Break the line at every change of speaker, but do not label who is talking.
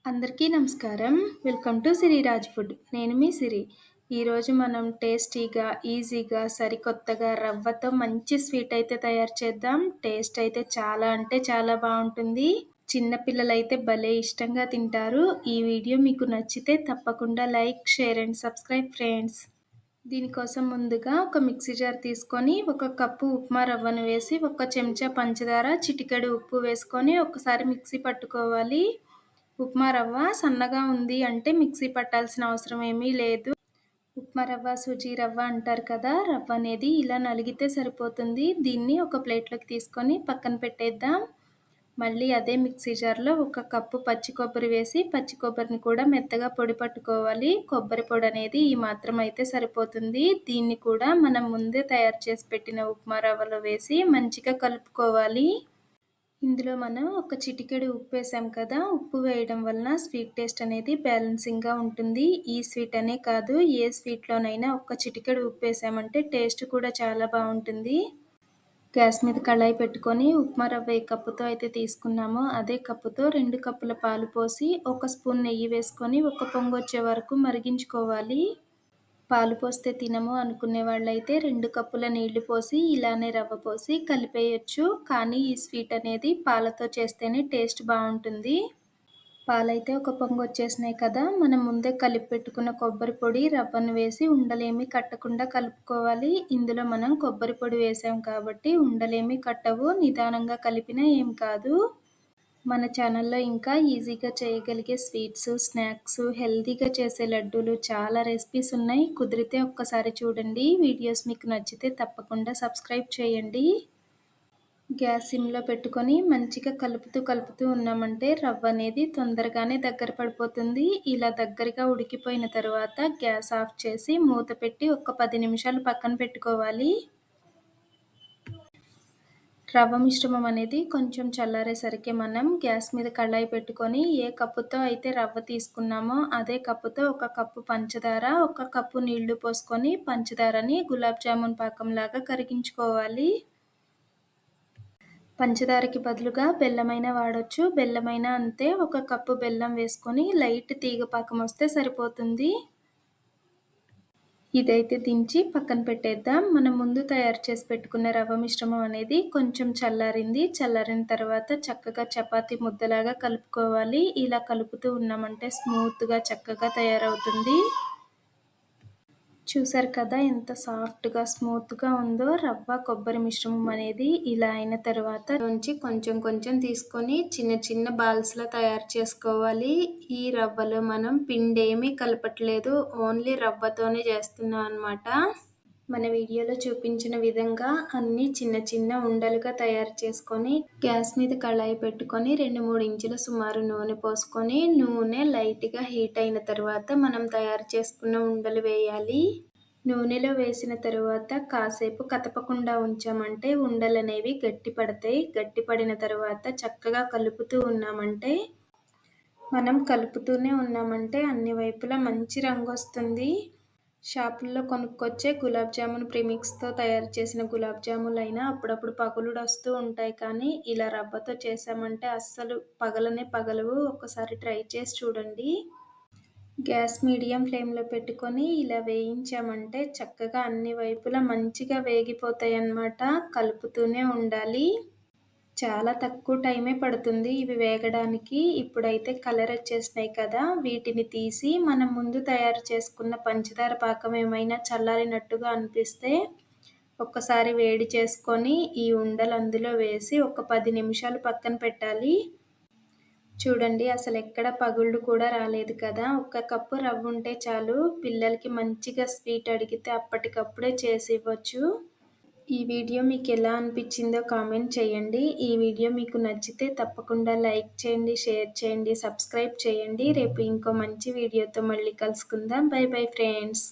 అందరికీ నమస్కారం. Welcome to Siriraj food. నేను మీ సిరి. ఈరోజు మనం టేస్టీగా, ఈజీగా, సరికొత్తగా రవ్వతో మంచి స్వీట్ అయితే తయారు చేద్దాం. టేస్ట్ అయితే చాలా అంటే చాలా బావుంటుంది. చిన్న పిల్లలైతే భలే ఇష్టంగా తింటారు. ఈ వీడియో మీకు నచ్చితే తప్పకుండా like, share and subscribe friends. దీనికోసం ముందుగా ఒక మిక్సీ జార్ తీసుకొని 1 కప్పు ఉప్మా రవ్వను వేసి 1 చెంచా పంచదార, చిటికెడు ఉప్పు వేసుకొని ఒకసారి మిక్సీ పట్టుకోవాలి. ఉప్మా రవ్వ సన్నగా ఉంది అంటే మిక్సీ పట్టాల్సిన అవసరం ఏమీ లేదు. ఉప్మా రవ్వ, సూజీ రవ్వ అంటారు కదా, రవ్వ అనేది ఇలా నలిగితే సరిపోతుంది. దీన్ని ఒక ప్లేట్లోకి తీసుకొని పక్కన పెట్టేద్దాం. మళ్ళీ అదే మిక్సీ జార్లో 1 కప్పు పచ్చి కొబ్బరి వేసి పచ్చి కొబ్బరిని కూడా మెత్తగా పొడి పట్టుకోవాలి. కొబ్బరి పొడి అనేది ఈ మాత్రం అయితే సరిపోతుంది. దీన్ని కూడా మనం ముందే తయారు చేసి పెట్టిన ఉప్మా రవ్వలో వేసి మంచిగా కలుపుకోవాలి. ఇందులో మనం ఒక చిటికెడు ఉప్పు వేసాం కదా, ఉప్పు వేయడం వలన స్వీట్ టేస్ట్ అనేది బ్యాలెన్సింగ్గా ఉంటుంది. ఈ స్వీట్ అనే కాదు, ఏ స్వీట్లోనైనా ఒక చిటికెడు ఉప్పు వేసామంటే టేస్ట్ కూడా చాలా బాగుంటుంది. గ్యాస్ మీద కళాయి పెట్టుకొని ఉప్మా రవ్వ ఏ కప్పుతో అయితే తీసుకున్నామో అదే కప్పుతో 2 కప్పుల పాలు పోసి 1 స్పూన్ నెయ్యి వేసుకొని 1 పొంగు వచ్చే వరకు మరిగించుకోవాలి. పాలు పోస్తే తినము అనుకునే వాళ్ళైతే 2 కప్పుల నీళ్లు పోసి ఇలానే రవ్వ పోసి కలిపేయచ్చు. కానీ ఈ స్వీట్ అనేది పాలతో చేస్తేనే టేస్ట్ బాగుంటుంది. పాలైతే 1 పొంగు వచ్చేసినాయి కదా, మనం ముందే కలిపి పెట్టుకున్న కొబ్బరి పొడి రవ్వను వేసి ఉండలేమి కట్టకుండా కలుపుకోవాలి. ఇందులో మనం కొబ్బరి పొడి వేసాం కాబట్టి ఉండలేమి కట్టవు, నిదానంగా కలిపినా ఏం కాదు. మన ఛానల్లో ఇంకా ఈజీగా చేయగలిగే స్వీట్స్, స్నాక్స్, హెల్తీగా చేసే లడ్డూలు చాలా రెసిపీస్ ఉన్నాయి. కుదిరితే ఒక్కసారి చూడండి. వీడియోస్ మీకు నచ్చితే తప్పకుండా సబ్స్క్రైబ్ చేయండి. గ్యాస్ సిమ్లో పెట్టుకొని మంచిగా కలుపుతూ ఉన్నామంటే రవ్వ అనేది తొందరగానే దగ్గర పడిపోతుంది. ఇలా దగ్గరగా ఉడికిపోయిన తర్వాత గ్యాస్ ఆఫ్ చేసి మూత పెట్టి ఒక 10 నిమిషాలు పక్కన పెట్టుకోవాలి. రవ్వ మిశ్రమం అనేది కొంచెం చల్లారేసరికి మనం గ్యాస్ మీద కళాయి పెట్టుకొని ఏ కప్పుతో అయితే రవ్వ తీసుకున్నామో అదే కప్పుతో 1 కప్పు పంచదార, 1 కప్పు నీళ్లు పోసుకొని పంచదారని గులాబ్ జామున్ పాకంలాగా కరిగించుకోవాలి. పంచదారకి బదులుగా బెల్లమైనా వాడొచ్చు. బెల్లమైనా అంతే, 1 కప్పు బెల్లం వేసుకొని లైట్ తీగ పాకం వస్తే సరిపోతుంది. ఇదైతే దించి పక్కన పెట్టేద్దాం. మనం ముందు తయారు చేసి పెట్టుకున్న రవ్వ మిశ్రమం అనేది కొంచెం చల్లారింది. చల్లారిన తర్వాత చక్కగా చపాతీ ముద్దలాగా కలుపుకోవాలి. ఇలా కలుపుతూ ఉన్నామంటే స్మూత్గా చక్కగా తయారవుతుంది. చూసారు కదా ఎంత సాఫ్ట్గా స్మూత్గా ఉందో రవ్వ కొబ్బరి మిశ్రమం అనేది. ఇలా అయిన తర్వాత నుంచి కొంచెం కొంచెం తీసుకొని చిన్న చిన్న బాల్స్లా తయారు చేసుకోవాలి. ఈ రవ్వలో మనం పిండి ఏమీ కలపట్లేదు, ఓన్లీ రవ్వతోనే చేస్తున్నాం అన్నమాట. మన వీడియోలో చూపించిన విధంగా అన్ని చిన్న చిన్న ఉండలుగా తయారు చేసుకొని గ్యాస్ మీద కళాయి పెట్టుకొని 2-3 ఇంచుల సుమారు నూనె పోసుకొని నూనె లైట్గా హీట్ అయిన తర్వాత మనం తయారు చేసుకున్న ఉండలు వేయాలి. నూనెలో వేసిన తరువాత కాసేపు కదపకుండా ఉంచామంటే ఉండలు అనేవి గట్టి పడతాయి. గట్టి పడిన తర్వాత చక్కగా కలుపుతూ ఉన్నామంటే అన్ని వైపులా మంచి రంగు వస్తుంది. షాపుల్లో కొనుక్కొచ్చే గులాబ్ జామున్ ప్రీమిక్స్తో తయారు చేసిన గులాబ్ జాములు అయినా అప్పుడప్పుడు పగులుడు వస్తూ ఉంటాయి, కానీ ఇలా రవ్వతో చేసామంటే అస్సలు పగలవు. ఒకసారి ట్రై చేసి చూడండి. గ్యాస్ మీడియం ఫ్లేమ్లో పెట్టుకొని ఇలా వేయించామంటే చక్కగా అన్ని వైపులా మంచిగా వేగిపోతాయి అన్నమాట. కలుపుతూనే ఉండాలి. చాలా తక్కువ టైమే పడుతుంది ఇవి వేగడానికి. ఇప్పుడైతే కలర్ వచ్చేసినాయి కదా, వీటిని తీసి మనం ముందు తయారు చేసుకున్న పంచదార పాకం ఏమైనా చల్లారినట్టుగా అనిపిస్తే ఒక్కసారి వేడి చేసుకొని ఈ ఉండలు అందులో వేసి ఒక 10 నిమిషాలు పక్కన పెట్టాలి. చూడండి అసలు ఎక్కడ పగుళ్ళు కూడా రాలేదు కదా. 1 కప్పు రవ్వ ఉంటే చాలు, పిల్లలకి మంచిగా స్వీట్ అడిగితే అప్పటికప్పుడే చేసి ఇవ్వచ్చు. ఈ వీడియో మీకు ఎలా అనిపించిందో కామెంట్ చేయండి. ఈ వీడియో మీకు నచ్చితే తప్పకుండా లైక్ చేయండి, షేర్ చేయండి, సబ్స్క్రైబ్ చేయండి. రేపు ఇంకో మంచి వీడియోతో మళ్ళీ కలుసుకుందాం. By bye friends.